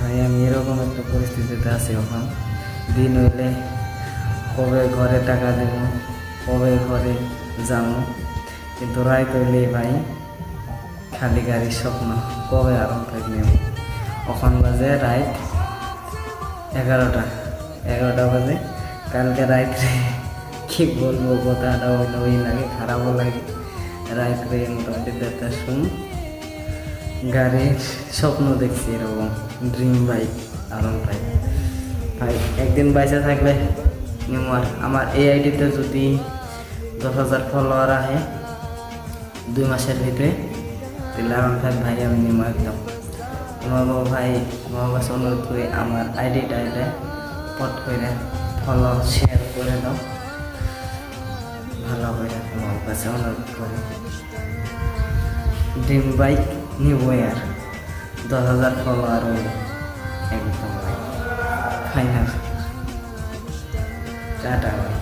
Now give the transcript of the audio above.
ভাই আমি এরকম একটা পরিস্থিতিতে আছি এখন। দিন হইলে কবে ঘরে টাকা দেব, কবে ঘরে যাবো, কিন্তু রাত হইলে ভাই খালি গাড়ির স্বপ্ন, কবে আরাম থাক নেব। এখন বাজে রাত 11টা বাজে। কালকে রাত্রে কি বলবো, কথাটা হইলে ওই লাগে, খারাপও লাগে। রাত্রে মোটামুটি 1:30টার সময় গাড়ির স্বপ্ন দেখছি, এরকম ড্রিম বাইক আরাম বাইক। ভাই একদিন বাইসে থাকলে আমার এই আইডিতে যদি 10,000 ফলোয়ার আহে 2 মাসের ভিতরে, তাহলে আরাম থাক ভাই আমি নিমো একদম। তোমাকে ভাই তোমার কাছে অনুরোধ করি, আমার আইডিটা পট করে ফলো শেয়ার করে দাও, ভালো করে তোমার কাছে অনুরোধ করি। ড্রিম বাইক নিবো আর 10,000 ফলোয়ার হইলে একদম ভাই ফাইনাল। টাটা ভাই।